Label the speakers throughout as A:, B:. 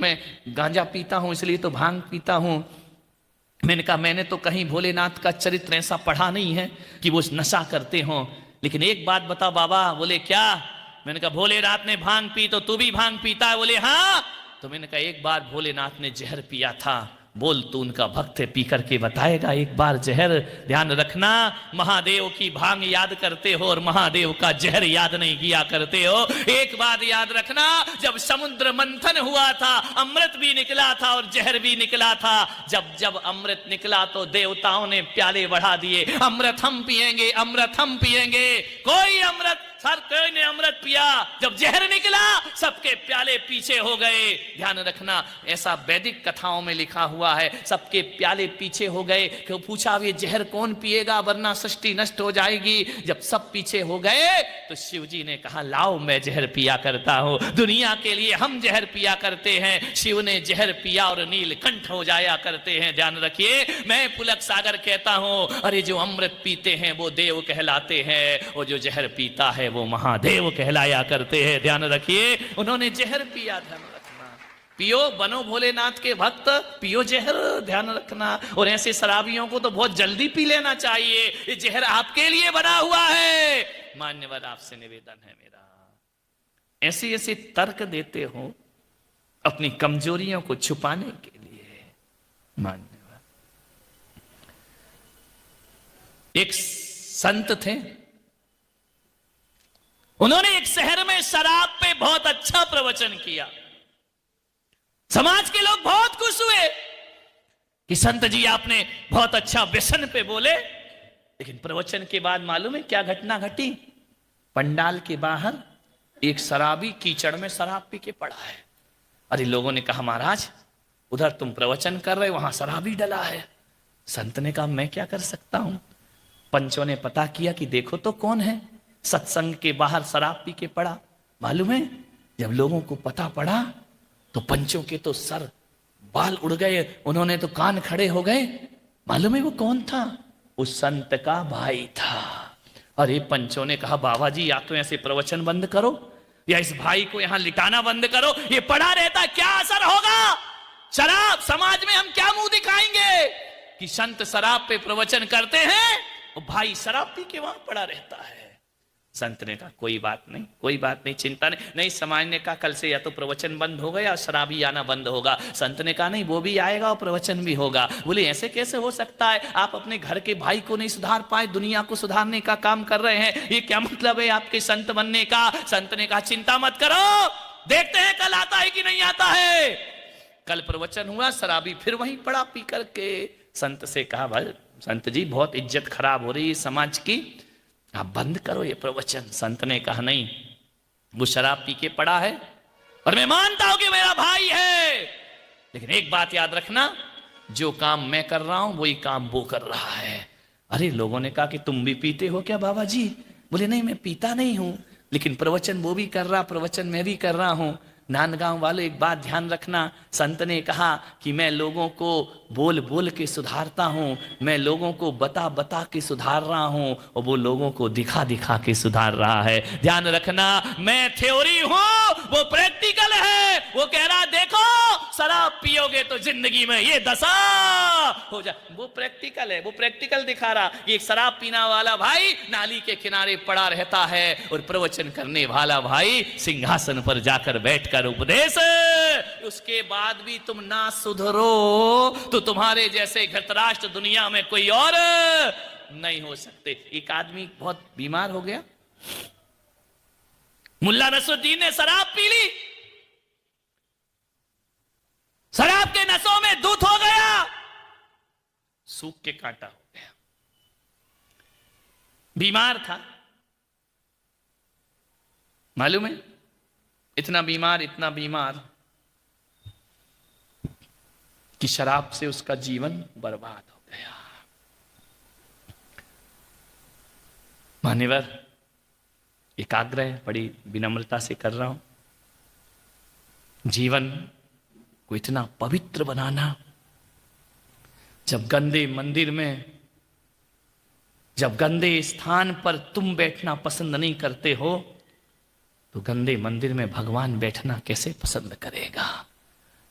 A: मैं गांजा पीता हूं इसलिए तो भांग पीता हूं। मैंने कहा मैंने तो कहीं भोलेनाथ का चरित्र ऐसा पढ़ा नहीं है कि वो नशा करते हो, लेकिन एक बात बता बाबा। बोले क्या? मैंने कहा भोलेनाथ ने भांग पी तो तू भी भांग पीता है? बोले हाँ। तो मैंने कहा एक बार भोलेनाथ ने जहर पिया था, बोल तू उनका भक्त है, पी करके बताएगा एक बार जहर। ध्यान रखना, महादेव की भांग याद करते हो और महादेव का जहर याद नहीं किया करते हो। एक बात याद रखना, जब समुद्र मंथन हुआ था अमृत भी निकला था और जहर भी निकला था। जब जब अमृत निकला तो देवताओं ने प्याले बढ़ा दिए, अमृत हम पिएंगे, अमृत हम पिएंगे। कोई अमृत हर कोई ने अमृत पिया, जब जहर निकला सबके प्याले पीछे हो गए। ध्यान रखना, ऐसा वैदिक कथाओं में लिखा हुआ है, सबके प्याले पीछे हो गए। क्यों पूछा ये जहर कौन पिएगा वरना सृष्टि नष्ट हो जाएगी। जब सब पीछे हो गए तो शिव जी ने कहा लाओ मैं जहर पिया करता हूं, दुनिया के लिए हम जहर पिया करते हैं। शिव ने जहर पिया और नीलकंठ हो जाया करते हैं। ध्यान रखिए, मैं पुलक सागर कहता हूं, अरे जो अमृत पीते हैं वो देव कहलाते हैं और जो जहर पीता है वो महादेव कहलाया करते हैं। ध्यान रखिए, उन्होंने जहर पिया। ध्यान रखना, पियो, बनो भोलेनाथ के भक्त, पियो जहर। ध्यान रखना, और ऐसे शराबियों को तो बहुत जल्दी पी लेना चाहिए, ये जहर आपके लिए बना हुआ है। मान्यवर आपसे निवेदन है मेरा, ऐसे ऐसे तर्क देते हो अपनी कमजोरियों को छुपाने के लिए। मान्यवर एक संत थे, उन्होंने एक शहर में शराब पे बहुत अच्छा प्रवचन किया। समाज के लोग बहुत खुश हुए कि संत जी आपने बहुत अच्छा व्यसन पे बोले। लेकिन प्रवचन के बाद मालूम है क्या घटना घटी? पंडाल के बाहर एक शराबी कीचड़ में शराब पी के पड़ा है। अरे लोगों ने कहा महाराज उधर तुम प्रवचन कर रहे, वहां शराबी डला है। संत ने कहा मैं क्या कर सकता हूं। पंचों ने पता किया कि देखो तो कौन है, सत्संग के बाहर शराब पी के पड़ा। मालूम है जब लोगों को पता पड़ा तो पंचों के तो सर बाल उड़ गए, उन्होंने तो कान खड़े हो गए। मालूम है वो कौन था? उस संत का भाई था। अरे पंचों ने कहा बाबा जी या तो ऐसे प्रवचन बंद करो या इस भाई को यहां लिटाना बंद करो, ये पड़ा रहता क्या असर होगा? शराब समाज में हम क्या मुंह दिखाएंगे कि संत शराब पे प्रवचन करते हैं और भाई शराब पी के वहां पड़ा रहता है। संत ने कहा कोई बात नहीं, कोई बात नहीं, चिंता नहीं। नहीं, समाज ने कहा कल से या तो प्रवचन बंद होगा या शराबी आना बंद होगा। संत ने कहा नहीं, वो भी आएगा और प्रवचन भी होगा। बोले ऐसे कैसे हो सकता है? आप अपने घर के भाई को नहीं सुधार पाए, दुनिया को सुधारने का काम कर रहे हैं, ये क्या मतलब है आपके संत बनने का? संत ने कहा चिंता मत करो, देखते हैं कल आता है कि नहीं आता है। कल प्रवचन हुआ, शराबी फिर वहीं पड़ा पी करके। संत से कहा भाई संत जी बहुत इज्जत खराब हो रही है समाज की, आप बंद करो ये प्रवचन। संत ने कहा नहीं, वो शराब पी के पड़ा है और मैं मानता हूं कि मेरा भाई है, लेकिन एक बात याद रखना, जो काम मैं कर रहा हूं वही काम वो कर रहा है। अरे लोगों ने कहा कि तुम भी पीते हो क्या बाबा जी? बोले नहीं मैं पीता नहीं हूं, लेकिन प्रवचन वो भी कर रहा, प्रवचन मैं भी कर रहा हूं। नांदगांव वाले एक बात ध्यान रखना, संत ने कहा कि मैं लोगों को बोल बोल के सुधारता हूं, मैं लोगों को बता बता के सुधार रहा हूं और वो लोगों को दिखा दिखा के सुधार रहा है। ध्यान रखना, मैं थ्योरी हूं, वो प्रैक्टिकल है। वो कह रहा देखो शराब पियोगे तो जिंदगी में ये दशा हो जा, वो प्रैक्टिकल है, वो प्रैक्टिकल दिखा रहा। एक शराब पीना वाला भाई नाली के किनारे पड़ा रहता है और प्रवचन करने वाला भाई सिंहासन पर जाकर बैठ उपदेश। उसके बाद भी तुम ना सुधरो तो तुम्हारे जैसे घृतराष्ट्र दुनिया में कोई और नहीं हो सकते। एक आदमी बहुत बीमार हो गया, मुल्ला नसरुद्दीन ने शराब पी ली, शराब के नसों में दूध हो गया, सूख के कांटा हो गया। बीमार था, मालूम है इतना बीमार कि शराब से उसका जीवन बर्बाद हो गया। मान्यवर एक आग्रह बड़ी विनम्रता से कर रहा हूं, जीवन को इतना पवित्र बनाना, जब गंदे मंदिर में, जब गंदे स्थान पर तुम बैठना पसंद नहीं करते हो तो गंदे मंदिर में भगवान बैठना कैसे पसंद करेगा?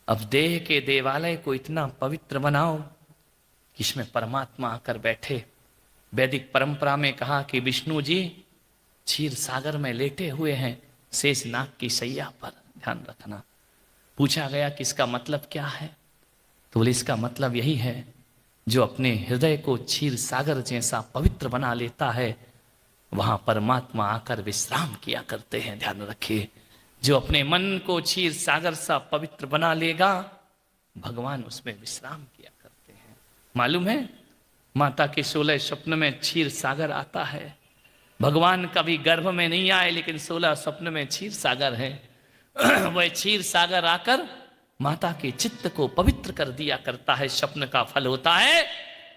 A: अब देह के देवालय को इतना पवित्र बनाओ कि इसमें परमात्मा आकर बैठे। वैदिक परंपरा में कहा कि विष्णु जी क्षीर सागर में लेटे हुए हैं, शेष नाग की सैया पर। ध्यान रखना। पूछा गया कि इसका मतलब क्या है, तो बोले इसका मतलब यही है, जो अपने हृदय को क्षीर सागर जैसा पवित्र बना लेता है वहां परमात्मा आकर विश्राम किया करते हैं। ध्यान रखिए, जो अपने मन को क्षीर सागर सा पवित्र बना लेगा भगवान उसमें विश्राम किया करते हैं। मालूम है, माता के 16 स्वप्न में क्षीर सागर आता है। भगवान कभी गर्भ में नहीं आए, लेकिन 16 स्वप्न में क्षीर सागर है। वह क्षीर सागर आकर माता के चित्त को पवित्र कर दिया करता है। स्वप्न का फल होता है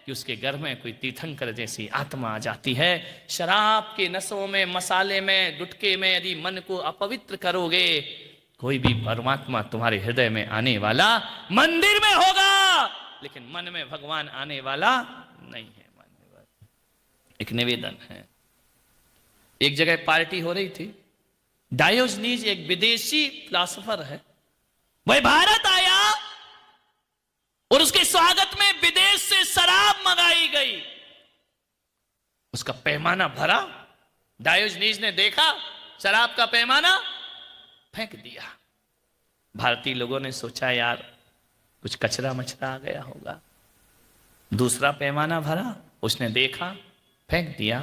A: कि उसके घर में कोई तीर्थंकर जैसी आत्मा आ जाती है। शराब के नशों में, मसाले में, गुटके में यदि मन को अपवित्र करोगे, कोई भी परमात्मा तुम्हारे हृदय में आने वाला मंदिर में होगा, लेकिन मन में भगवान आने वाला नहीं है। एक निवेदन है, एक जगह पार्टी हो रही थी। डायोजनीज एक विदेशी फिलॉसफर है, वह भारत आया और उसके स्वागत में विदेश से शराब मंगाई गई। उसका पैमाना भरा, डायोजनीज ने देखा शराब का पैमाना, फेंक दिया। भारतीय लोगों ने सोचा यार कुछ कचरा मचरा आ गया होगा। दूसरा पैमाना भरा, उसने देखा, फेंक दिया।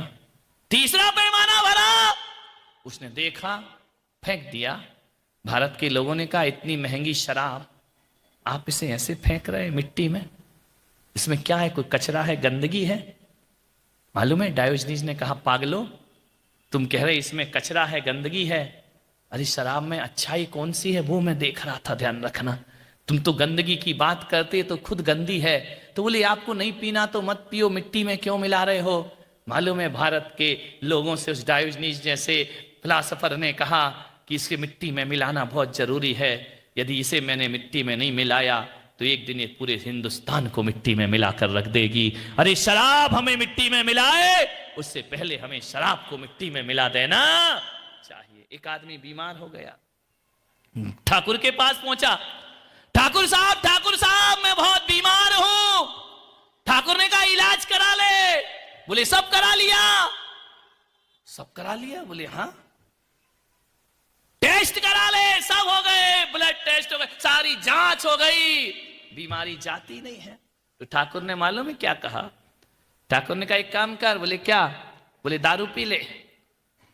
A: तीसरा पैमाना भरा, उसने देखा, फेंक दिया। भारत के लोगों ने कहा इतनी महंगी शराब आप इसे ऐसे फेंक रहे मिट्टी में, इसमें क्या है, कोई कचरा है, गंदगी है? मालूम है, डायोजनीज ने कहा पागलो, तुम कह रहे इसमें कचरा है, गंदगी है, अरे शराब में अच्छाई कौन सी है वो मैं देख रहा था। ध्यान रखना, तुम तो गंदगी की बात करते तो खुद गंदी है। तो बोले आपको नहीं पीना तो मत पियो, मिट्टी में क्यों मिला रहे हो? मालूम है, भारत के लोगों से उस डायोजनीज जैसे फिलॉसफर ने कहा कि इसे मिट्टी में मिलाना बहुत जरूरी है। यदि इसे मैंने मिट्टी में नहीं मिलाया तो एक दिन ये पूरे हिंदुस्तान को मिट्टी में मिलाकर रख देगी। अरे शराब हमें मिट्टी में मिलाए उससे पहले हमें शराब को मिट्टी में मिला देना चाहिए। एक आदमी बीमार हो गया, ठाकुर के पास पहुंचा। ठाकुर साहब मैं बहुत बीमार हूं। ठाकुर ने कहा इलाज करा ले। बोले सब करा लिया? सब करा लिया? बोले हाँ। टेस्ट करा ले? सब हो गए, ब्लड टेस्ट हो गए, सारी जांच हो गई, बीमारी जाती नहीं है। तो ठाकुर ने मालूम है क्या कहा? ठाकुर ने कहा एक काम कर। बोले क्या? बोले दारू पी ले।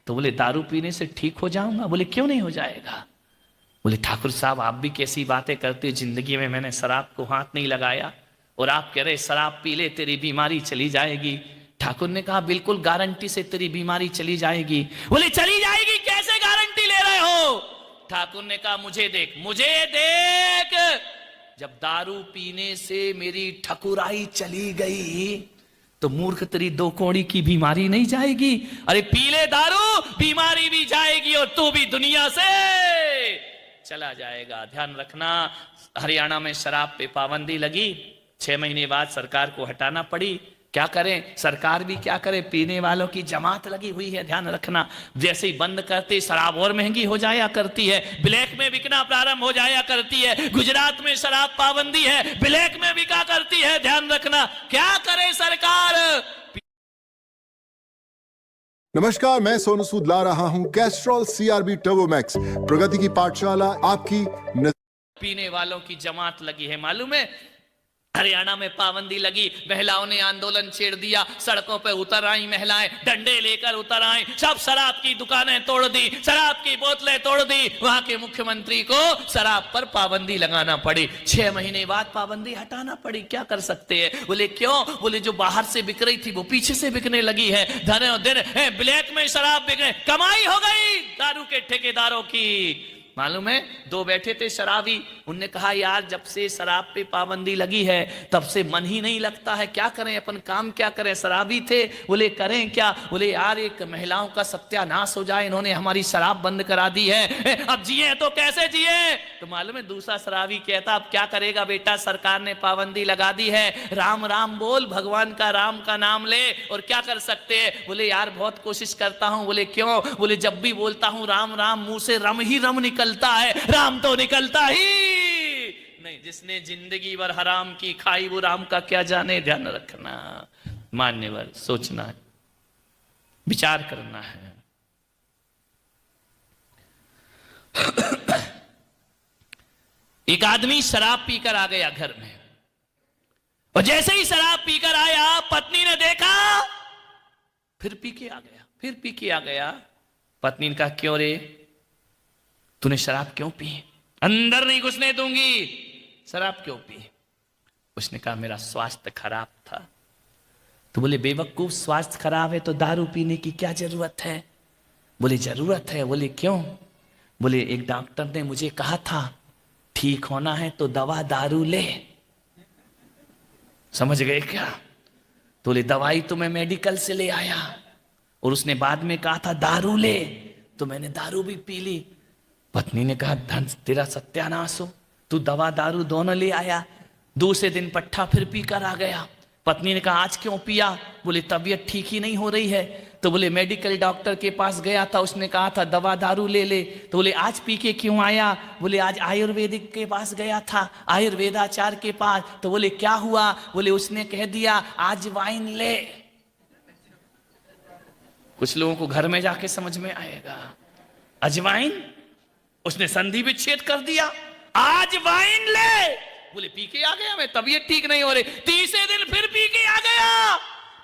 A: तो बोले दारू पीने से ठीक हो जाऊंगा? बोले क्यों नहीं हो जाएगा? बोले ठाकुर साहब आप भी कैसी बातें करते हो, जिंदगी में मैंने शराब को हाथ नहीं लगाया और आप कह रहे शराब पी ले तेरी बीमारी चली जाएगी। ठाकुर ने कहा बिल्कुल गारंटी से तेरी बीमारी चली जाएगी। बोले चली जाएगी, कैसे गारंटी ले रहे हो? ठाकुर ने कहा मुझे देख, मुझे देख। जब दारू पीने से मेरी ठकुराई चली गई तो मूर्ख तेरी दो कौड़ी की बीमारी नहीं जाएगी? अरे पी ले दारू, बीमारी भी जाएगी और तू भी दुनिया से चला जाएगा। ध्यान रखना, हरियाणा में शराब पे पाबंदी लगी, 6 महीने बाद सरकार को हटाना पड़ी। क्या करें, सरकार भी क्या करे, पीने वालों की जमात लगी हुई है। ध्यान रखना, जैसे ही बंद करते शराब और महंगी हो जाया करती है, ब्लैक में बिकना प्रारंभ हो जाया करती है। गुजरात में शराब पाबंदी है, ब्लैक में बिका करती है। ध्यान रखना, क्या करे सरकार।
B: नमस्कार, मैं सोनू सूद ला रहा हूं कैस्ट्रॉल CRB टर्बोमैक्स, प्रगति की पाठशाला आपकी
A: पीने वालों की जमात लगी है। मालूम है, हरियाणा में पाबंदी लगी, महिलाओं ने आंदोलन छेड़ दिया, सड़कों पे उतर आई महिलाएं, डंडे लेकर उतर आई, सब शराब की दुकानें तोड़ दी, शराब की बोतलें तोड़ दी। वहां के मुख्यमंत्री को शराब पर पाबंदी लगाना पड़ी। 6 महीने बाद पाबंदी हटाना पड़ी। क्या कर सकते हैं? बोले क्यों? बोले जो बाहर से बिक रही थी वो पीछे से बिकने लगी है। धनो दिन ब्लैक में शराब बिकने, कमाई हो गई दारू के ठेकेदारों की। मालूम है, 2 बैठे थे शराबी, उनने कहा यार जब से शराब पे पाबंदी लगी है तब से मन ही नहीं लगता है, क्या करें, अपन काम क्या करें। शराबी थे, बोले करें क्या? बोले यार एक महिलाओं का सत्यानाश हो जाए, इन्होंने हमारी शराब बंद करा दी है, अब जिए तो कैसे जिए। तो मालूम है दूसरा शराबी कहता अब क्या करेगा बेटा, सरकार ने पाबंदी लगा दी है, राम राम बोल, भगवान का राम का नाम ले, और क्या कर सकते हैं। बोले यार बहुत कोशिश करता हूं। बोले क्यों? बोले जब भी बोलता हूं राम राम, मुंह से रम ही रम निकलता है, राम तो निकलता ही नहीं, जिसने जिंदगी भर हराम की खाई वो राम का क्या जाने। ध्यान रखना, मान्यवर, सोचना है, विचार करना है। एक आदमी शराब पीकर आ गया घर में, और जैसे ही शराब पीकर आया पत्नी ने देखा, फिर पी के आ गया, फिर पी के आ गया। पत्नी ने कहा, क्यों रे, तूने शराब क्यों पी? अंदर नहीं घुसने दूंगी, शराब क्यों पी? उसने कहा, मेरा स्वास्थ्य खराब था। तो बोले, बेवकूफ, स्वास्थ्य खराब है तो दारू पीने की क्या जरूरत है? बोले, जरूरत है। बोले, क्यों? बोले, एक डॉक्टर ने मुझे कहा था ठीक होना है तो दवा दारू ले। समझ गए क्या? तो बोले, दवाई तो मैं मेडिकल से ले आया, और उसने बाद में कहा था दारू ले, तो मैंने दारू भी पी ली। पत्नी ने कहा, धन तेरा सत्यानाश हो, तू दवा दारू दोनों ले आया, दूसरे दिन पट्ठा फिर पी कर आ गया। पत्नी ने कहा, आज क्यों पिया? बोले, तबीयत ठीक ही नहीं हो रही है। तो बोले, मेडिकल डॉक्टर के पास गया था, उसने कहा था दवा दारू ले ले। तो बोले, आज पी के क्यों आया? बोले, आज आयुर्वेदिक के पास गया था, आयुर्वेदाचार्य के पास। तो बोले, क्या हुआ? बोले, उसने कह दिया आज वाइन ले। कुछ लोगों को घर में जाके समझ में आएगा, अजवाइन, उसने संधि विच्छेद कर दिया, आज वाइन ले। बोले, पी के आ गया मैं, तबीयत ठीक नहीं हो रही। तीसरे दिन फिर पी के आ गया।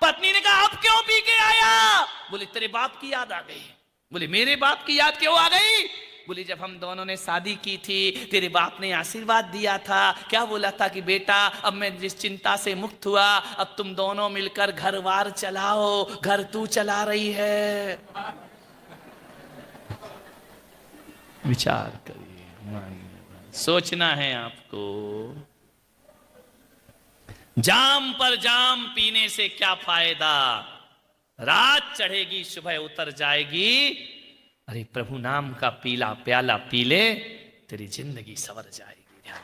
A: पत्नी ने कहा, अब क्यों पी के आया? बोले, तेरे बाप की याद आ गई। बोले, मेरे बाप की याद क्यों आ गई? बोले, जब हम दोनों ने शादी की थी तेरे बाप ने आशीर्वाद दिया था, क्या बोला था कि बेटा अब मैं जिस चिंता से मुक्त हुआ, अब तुम दोनों मिलकर घर वार चलाओ, घर तू चला रही है। विचार करिए, सोचना है आपको। जाम पर जाम पीने से क्या फायदा, रात चढ़ेगी सुबह उतर जाएगी। अरे प्रभु नाम का पीला प्याला पी ले, तेरी जिंदगी संवर जाएगी। ध्यान